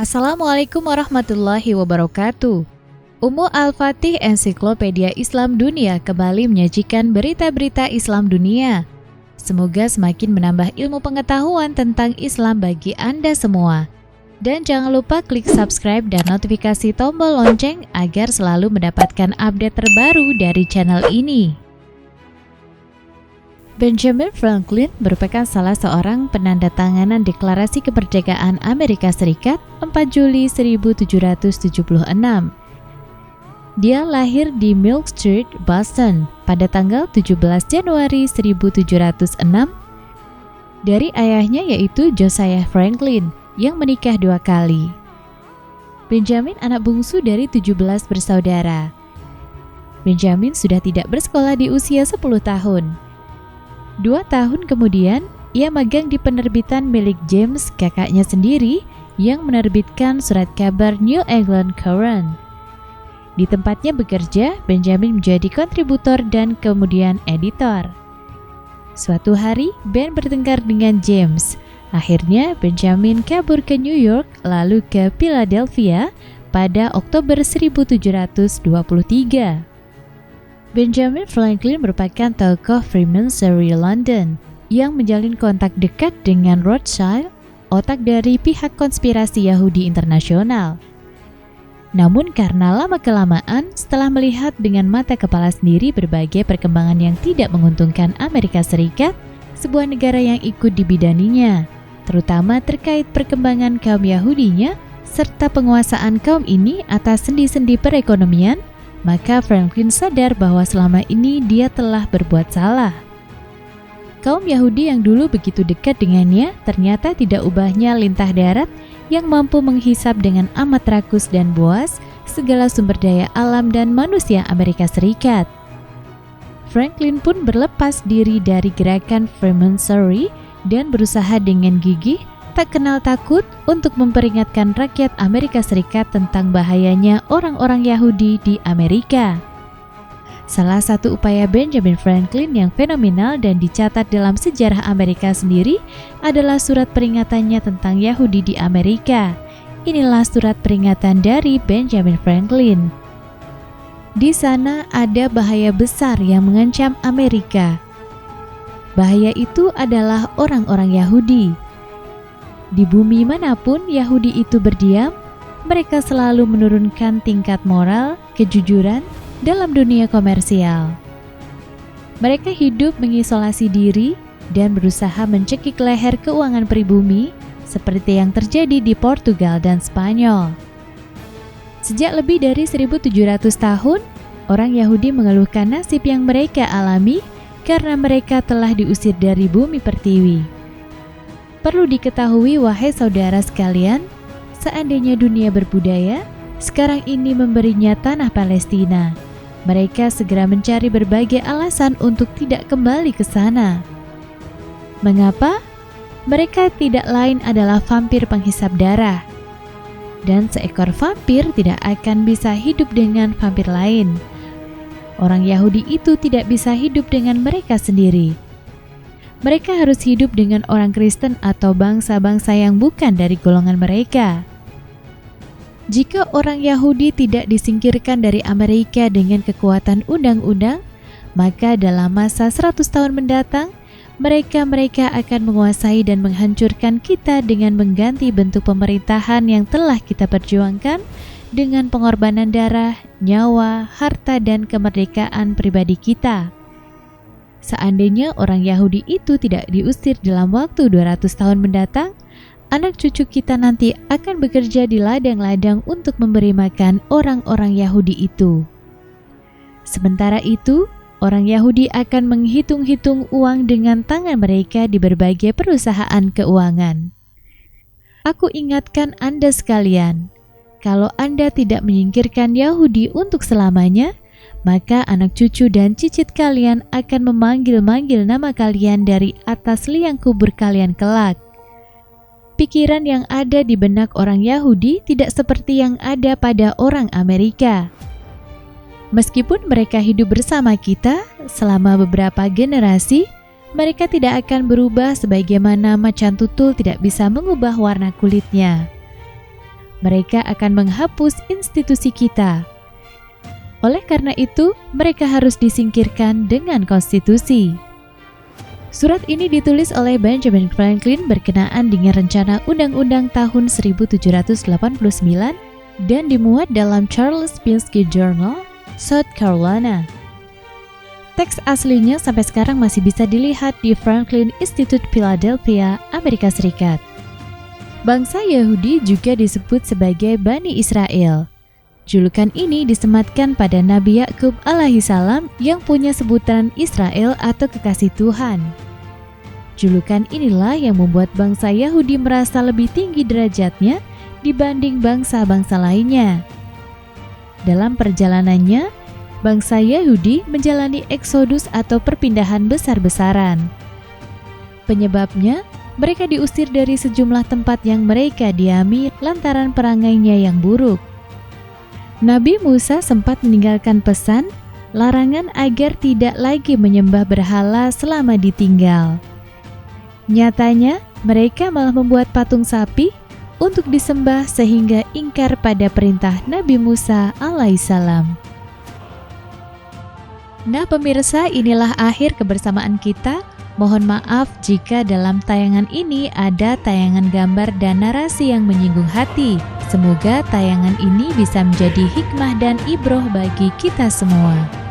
Assalamualaikum warahmatullahi wabarakatuh. Umu Al-Fatih Ensiklopedia Islam Dunia kembali menyajikan berita-berita Islam dunia. Semoga semakin menambah ilmu pengetahuan tentang Islam bagi Anda semua. Dan jangan lupa klik subscribe dan notifikasi tombol lonceng agar selalu mendapatkan update terbaru dari channel ini. Benjamin Franklin merupakan salah seorang penandatanganan Deklarasi Kemerdekaan Amerika Serikat 4 Juli 1776. Dia lahir di Milk Street, Boston pada tanggal 17 Januari 1706 dari ayahnya yaitu Josiah Franklin yang menikah 2 kali. Benjamin anak bungsu dari 17 bersaudara. Benjamin sudah tidak bersekolah di usia 10 tahun. 2 tahun kemudian, ia magang di penerbitan milik James, kakaknya sendiri, yang menerbitkan surat kabar New England Courant. Di tempatnya bekerja, Benjamin menjadi kontributor dan kemudian editor. Suatu hari, Ben bertengkar dengan James. Akhirnya, Benjamin kabur ke New York lalu ke Philadelphia pada Oktober 1723. Benjamin Franklin merupakan tokoh Freemasonry London yang menjalin kontak dekat dengan Rothschild, otak dari pihak konspirasi Yahudi internasional. Namun karena lama-kelamaan, setelah melihat dengan mata kepala sendiri berbagai perkembangan yang tidak menguntungkan Amerika Serikat, sebuah negara yang ikut dibidaninya, terutama terkait perkembangan kaum Yahudinya, serta penguasaan kaum ini atas sendi-sendi perekonomian, maka Franklin sadar bahwa selama ini dia telah berbuat salah. Kaum Yahudi yang dulu begitu dekat dengannya ternyata tidak ubahnya lintah darat yang mampu menghisap dengan amat rakus dan buas segala sumber daya alam dan manusia Amerika Serikat. Franklin pun berlepas diri dari gerakan Freemasonry dan berusaha dengan gigih tak kenal takut untuk memperingatkan rakyat Amerika Serikat tentang bahayanya orang-orang Yahudi di Amerika. Salah satu upaya Benjamin Franklin yang fenomenal dan dicatat dalam sejarah Amerika sendiri adalah surat peringatannya tentang Yahudi di Amerika. Inilah surat peringatan dari Benjamin Franklin. Di sana ada bahaya besar yang mengancam Amerika. Bahaya itu adalah orang-orang Yahudi. Di bumi manapun Yahudi itu berdiam, mereka selalu menurunkan tingkat moral, kejujuran dalam dunia komersial. Mereka hidup mengisolasi diri dan berusaha mencekik leher keuangan pribumi seperti yang terjadi di Portugal dan Spanyol. Sejak lebih dari 1700 tahun, orang Yahudi mengeluhkan nasib yang mereka alami karena mereka telah diusir dari bumi pertiwi. Perlu diketahui wahai saudara sekalian, seandainya dunia berbudaya, sekarang ini memberinya tanah Palestina. Mereka segera mencari berbagai alasan untuk tidak kembali ke sana. Mengapa? Mereka tidak lain adalah vampir penghisap darah. Dan seekor vampir tidak akan bisa hidup dengan vampir lain. Orang Yahudi itu tidak bisa hidup dengan mereka sendiri. Mereka harus hidup dengan orang Kristen atau bangsa-bangsa yang bukan dari golongan mereka. Jika orang Yahudi tidak disingkirkan dari Amerika dengan kekuatan undang-undang, maka dalam masa 100 tahun mendatang, mereka akan menguasai dan menghancurkan kita dengan mengganti bentuk pemerintahan yang telah kita perjuangkan dengan pengorbanan darah, nyawa, harta, dan kemerdekaan pribadi kita. Seandainya orang Yahudi itu tidak diusir dalam waktu 200 tahun mendatang, anak cucu kita nanti akan bekerja di ladang-ladang untuk memberi makan orang-orang Yahudi itu. Sementara itu, orang Yahudi akan menghitung-hitung uang dengan tangan mereka di berbagai perusahaan keuangan. Aku ingatkan Anda sekalian, kalau Anda tidak menyingkirkan Yahudi untuk selamanya, maka anak cucu dan cicit kalian akan memanggil-manggil nama kalian dari atas liang kubur kalian kelak. Pikiran yang ada di benak orang Yahudi tidak seperti yang ada pada orang Amerika. Meskipun mereka hidup bersama kita selama beberapa generasi, mereka tidak akan berubah sebagaimana macan tutul tidak bisa mengubah warna kulitnya. mereka akan menghapus institusi kita. Oleh karena itu, mereka harus disingkirkan dengan konstitusi. Surat ini ditulis oleh Benjamin Franklin berkenaan dengan rencana Undang-Undang tahun 1789 dan dimuat dalam Charles Pinsky Journal, South Carolina. Teks aslinya sampai sekarang masih bisa dilihat di Franklin Institute Philadelphia, Amerika Serikat. Bangsa Yahudi juga disebut sebagai Bani Israel. Julukan ini disematkan pada Nabi Yakub alaihissalam yang punya sebutan Israel atau kekasih Tuhan. Julukan inilah yang membuat bangsa Yahudi merasa lebih tinggi derajatnya dibanding bangsa-bangsa lainnya. Dalam perjalanannya, bangsa Yahudi menjalani eksodus atau perpindahan besar-besaran. Penyebabnya, mereka diusir dari sejumlah tempat yang mereka diami lantaran perangainya yang buruk. Nabi Musa sempat meninggalkan pesan, larangan agar tidak lagi menyembah berhala selama ditinggal. Nyatanya, mereka malah membuat patung sapi untuk disembah sehingga ingkar pada perintah Nabi Musa alaihissalam. Nah pemirsa, inilah akhir kebersamaan kita. Mohon maaf jika dalam tayangan ini ada tayangan gambar dan narasi yang menyinggung hati. Semoga tayangan ini bisa menjadi hikmah dan ibroh bagi kita semua.